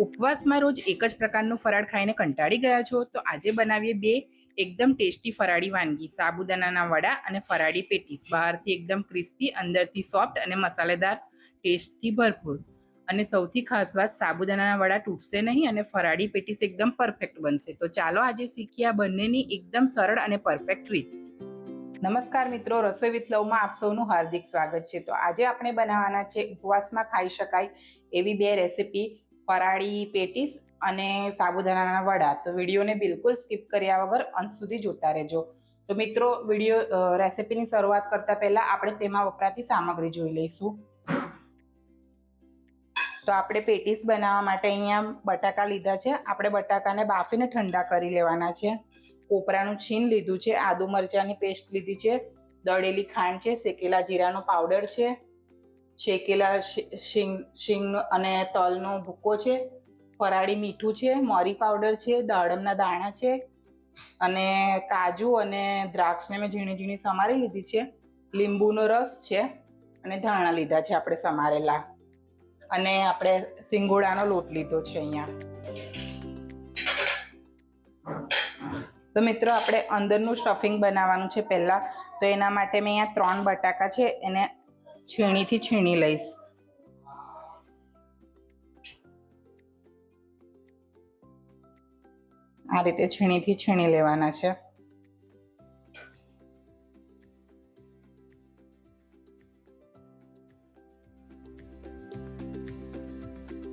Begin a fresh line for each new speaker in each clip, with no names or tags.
ઉપવાસમાં રોજ એક જ પ્રકારનું ફરાળ ખાઈને કંટાળી ગયા છો તો આજે બનાવીએ બે એકદમ ટેસ્ટી ફરાળી વાનગી, સાબુદાણાના વડા અને ફરાળી પેટીસ. બહારથી એકદમ ક્રિસ્પી, અંદરથી સોફ્ટ અને મસાલેદાર ટેસ્ટથી ભરપૂર. અને સૌથી ખાસ વાત, સાબુદાણાના વડા તૂટશે નહીં અને ફરાળી પેટીસ એકદમ પરફેક્ટ બનશે. તો ચાલો આજે શીખીએ આ બંનેની એકદમ સરળ અને પરફેક્ટ રીત. નમસ્કાર મિત્રો, રસોઈ વિથ લવમાં આપ સૌનું હાર્દિક સ્વાગત છે. તો આજે આપણે બનાવવાના છે ઉપવાસમાં ખાઈ શકાય એવી બે રેસીપી, ફરાળી પેટીસ અને સાબુદાણાના વડા. તો વિડીયોને બિલકુલ સ્કીપ કર્યા વગર અંત સુધી જોતા રહેજો. તો મિત્રો, રેસીપીની શરૂઆત કરતા પહેલા આપણે તેમાં વપરાતી સામગ્રી જોઈ લઈશું. તો આપણે પેટીસ બનાવવા માટે અહીંયા બટાકા લીધા છે. આપણે બટાકાને બાફીને ઠંડા કરી લેવાના છે. કોપરાનું છીણ લીધું છે, આદુ મરચાંની પેસ્ટ લીધી છે, દળેલી ખાંડ છે, શેકેલા જીરાનો પાવડર છે, શેકેલા શીંગ અને તલનો ભૂકો છે, ફરાળી મીઠું છે, મરી પાવડર છે, દાડમના દાણા છે અને કાજુ અને દ્રાક્ષને મેં ઝીણી ઝીણી સમારી લીધી છે, લીંબુનો રસ છે અને ધાણા લીધા છે આપણે સમારેલા, અને આપણે સિંગોડાનો લોટ લીધો છે અહીંયા. તો મિત્રો, આપણે અંદરનું સ્ટફિંગ બનાવવાનું છે પહેલાં. તો એના માટે મેં અહીંયા 3 બટાકા છે, એને છીણીથી છીણી લઈશ. આ રીતે છીણીથી છીણી લેવાના છે.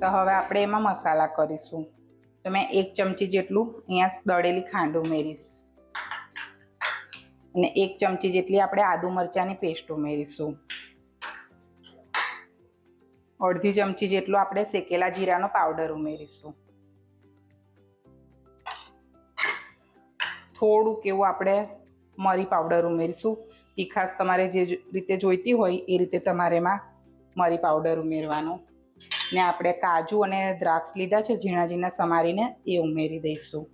તો હવે આપણે એમાં મસાલા કરીશું. તો મેં 1 ચમચી જેટલું અહીંયા દળેલી ખાંડ ઉમેરીશ અને 1 ચમચી જેટલી આપણે આદુ મરચાંની પેસ્ટ ઉમેરીશું. 1/2 ચમચી જેટલો આપણે શેકેલા જીરાનો પાવડર ઉમેરીશું. થોડુંક એવું આપણે મરી પાવડર ઉમેરીશું. તીખાશ તમારે જે રીતે જોઈતી હોય એ રીતે તમારે એમાં મરી પાવડર ઉમેરવાનો. ને આપણે કાજુ અને દ્રાક્ષ લીધા છે ઝીણા ઝીણા સમારીને, એ ઉમેરી દઈશું.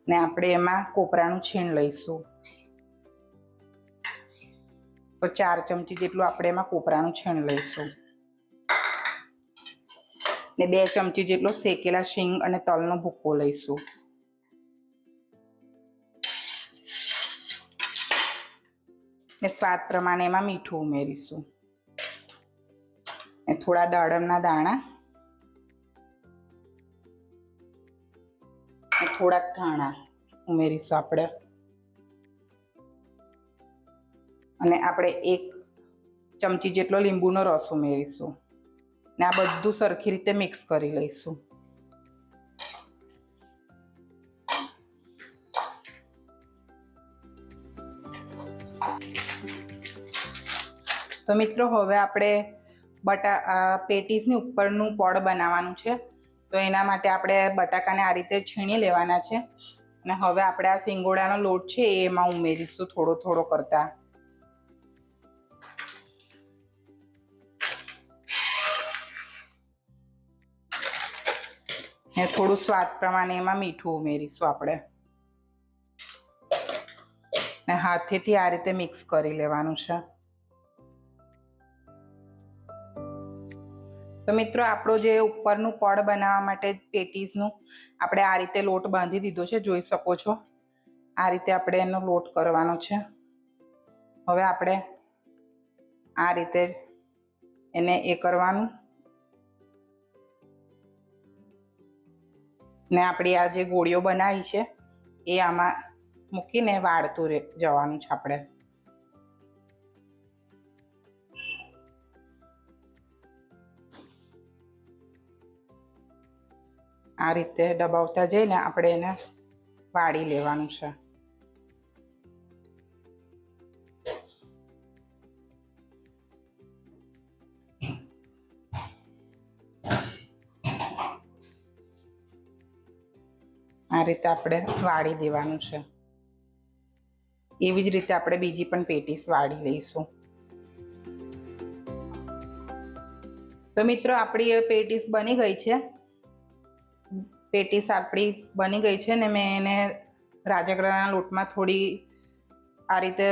ને આપણે એમાં કોપરાનું છીણ લઈશું. તો 4 ચમચી જેટલું આપણે એમાં કોપરાનું છીણ લઈશું. ને 2 ચમચી જેટલો શેકેલા શીંગ અને તલનો ભૂકો લઈશું. ને સ્વાદ પ્રમાણે એમાં મીઠું ઉમેરીશું. ને થોડા દાડમના દાણા ને થોડાક ધાણા ઉમેરીશું આપણે. અને આપણે 1 ચમચી જેટલો લીંબુનો રસ ઉમેરીશું. ને આ બધું સરખી રીતે મિક્સ કરી લઈશું. તો મિત્રો, હવે આપણે પેટીસની ઉપરનું પડ બનાવવાનું છે. તો એના માટે આપણે બટાકાને આ રીતે છીણી લેવાના છે. અને હવે આપણે આ સિંગોડાનો લોટ છે એ એમાં ઉમેરીશું થોડો થોડો કરતા. ને થોડું સ્વાદ પ્રમાણે એમાં મીઠું ઉમેરીશું આપણે. ને હાથેથી આ રીતે મિક્સ કરી લેવાનું છે. તો મિત્રો, આપણો જે ઉપરનું પડ બનાવવા માટે પેટીસનું આપણે આ રીતે લોટ બાંધી દીધો છે, જોઈ શકો છો. આ રીતે આપણે એનો લોટ કરવાનો છે. હવે આપણે આ રીતે એને કરવાનું. ને આપણી આ જે ગોળીઓ બનાવી છે એ આમાં મૂકીને વાળતું જવાનું છે આપણે. આ રીતે દબાવતા જઈને આપણે એને વાળી લેવાનું છે. આ રીતે આપણે વાળી દેવાનું છે. એવી જ રીતે આપણે બીજી પણ પેટીસ વાળી લઈશું. તો મિત્રો, આપણી પેટીસ બની ગઈ છે. પેટીસ આપણી બની ગઈ છે ને મેં એને રાજગરાના લોટમાં થોડી આ રીતે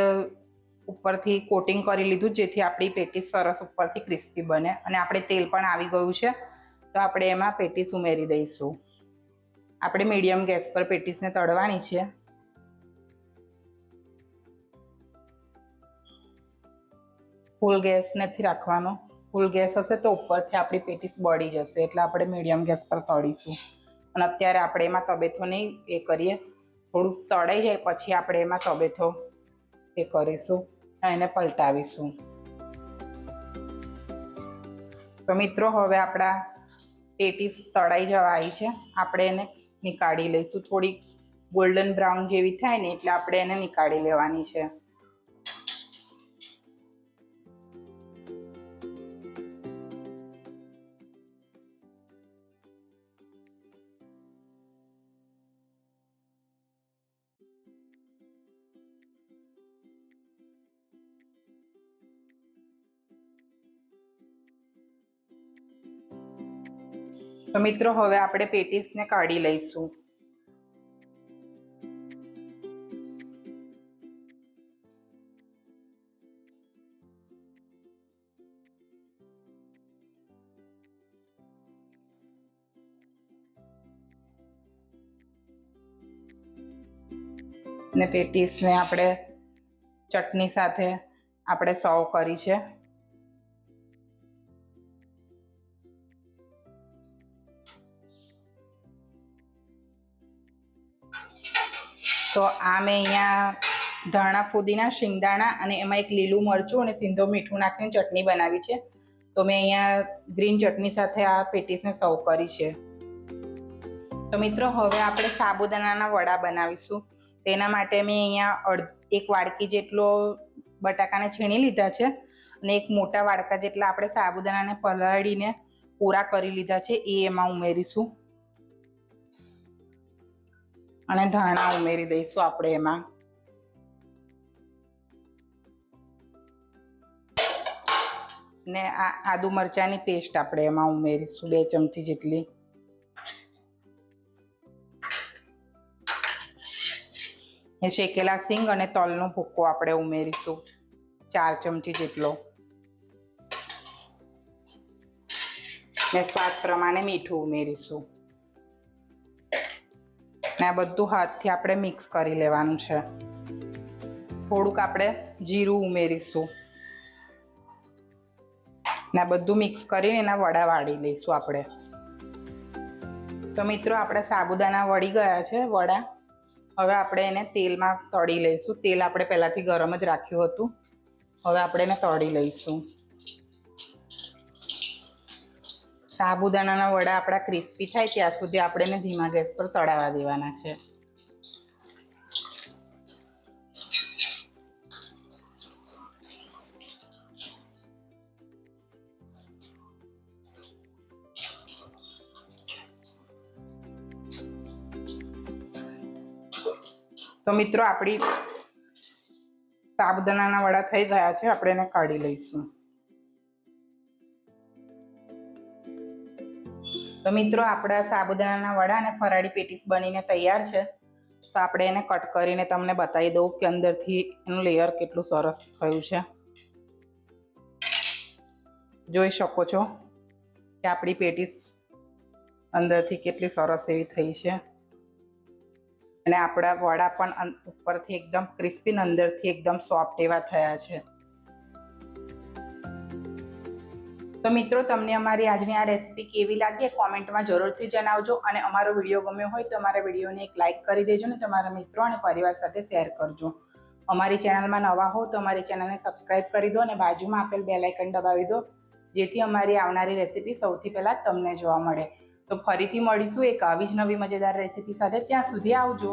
ઉપરથી કોટિંગ કરી લીધું, જેથી આપણી પેટીસ સરસ ઉપરથી ક્રિસ્પી બને. અને આપણે તેલ પણ આવી ગયું છે, તો આપણે એમાં પેટીસ ઉમેરી દઈશું. આપણે મીડિયમ ગેસ પર પેટીસને તળવાની છે. ફૂલ ગેસ નથી રાખવાનો. ફૂલ ગેસ હશે તો ઉપરથી આપણી પેટીસ બળી જશે, એટલે આપણે મીડિયમ ગેસ પર તળીશું. અને અત્યારે આપણે એમાં તબેથો નહીં એ કરીએ, થોડુંક તળાઈ જાય પછી આપણે એમાં તબેથો એ કરીશું, એને પલટાવીશું. તો મિત્રો, હવે આપણા પેટીસ તળાઈ જવા આવી છે. આપણે એને નીકાળી લઈશું. થોડી ગોલ્ડન બ્રાઉન જેવી થાય ને એટલે આપણે એને નીકાળી લેવાની છે. તો મિત્રો, હવે આપણે પેટીસને કાઢી લઈશું. ને પેટીસને આપણે ચટણી સાથે આપણે સર્વ કરી છે. તો આ મેં અહીંયા ધાણા, ફુદીના, શિંગદાણા અને એમાં એક લીલું મરચું અને સિંધો મીઠું નાખીને ચટણી બનાવી છે. તો મેં અહીંયા ગ્રીન ચટણી સાથે આ પેટીસને સર્વ કરી છે. તો મિત્રો, હવે આપણે સાબુદાણાના વડા બનાવીશું. તેના માટે મેં અહીંયા 1 વાડકી જેટલો બટાકાને છીણી લીધા છે અને 1 મોટા વાડકા જેટલા આપણે સાબુદાણાને પલાળીને પૂરા કરી લીધા છે, એ એમાં ઉમેરીશું. અને ધાણા ઉમેરી દઈશું આપણે એમાં. ને આ આદુ મરચાંની પેસ્ટ આપણે એમાં ઉમેરીશું 2 ચમચી જેટલી. એ શેકેલા સિંગ અને તલનો ભૂક્કો આપણે ઉમેરીશું 4 ચમચી જેટલો. ને સ્વાદ પ્રમાણે મીઠું ઉમેરીશું. ને આ બધું હાથથી આપણે મિક્સ કરી લેવાનું છે. થોડુંક આપણે જીરું ઉમેરીશું. ને આ બધું મિક્સ કરીને એના વડા વાળી લઈશું આપણે. તો મિત્રો, આપણે સાબુદાણા વળી ગયા છે વડા. હવે આપણે એને તેલમાં તળી લઈશું. તેલ આપણે પહેલાંથી ગરમ જ રાખ્યું હતું. હવે આપણે એને તળી લઈશું. સાબુદાણાના વડા આપણા ક્રિસ્પી થાય ત્યાં સુધી આપણે એને ધીમા ગેસ પર તળાવવા દેવાના છે. તો મિત્રો, આપણી સાબુદાણાના વડા થઈ ગયા છે. આપણે એને કાઢી લઈશું. તો મિત્રો, આપણા સાબુદાણાના વડા અને ફરાળી પેટીસ બનીને તૈયાર છે. તો આપણે એને કટ કરીને તમને બતાવી દઉં કે અંદરથી એનું લેયર કેટલું સરસ થયું છે. જોઈ શકો છો કે આપણી પેટીસ અંદરથી કેટલી સરસ એવી થઈ છે. અને આપણા વડા પણ ઉપરથી એકદમ ક્રિસ્પી અને અંદરથી એકદમ સોફ્ટ એવા થયા છે. તો મિત્રો, તમને અમારી આજની આ રેસીપી કેવી લાગી કોમેન્ટમાં જરૂરથી જણાવજો. અને અમારો વિડીયો ગમ્યો હોય તો અમારા વિડીયોને એક લાઇક કરી દેજો અને તમારા મિત્રો અને પરિવાર સાથે શેર કરજો. અમારી ચેનલમાં નવા હો તો અમારી ચેનલને સબસ્ક્રાઇબ કરી દો અને બાજુમાં આપેલ બેલ આઇકન દબાવી દો, જેથી અમારી આવનારી રેસીપી સૌથી પહેલાં તમને જોવા મળે. તો ફરીથી મળીશું એક આવી જ નવી મજેદાર રેસીપી સાથે. ત્યાં સુધી આવજો.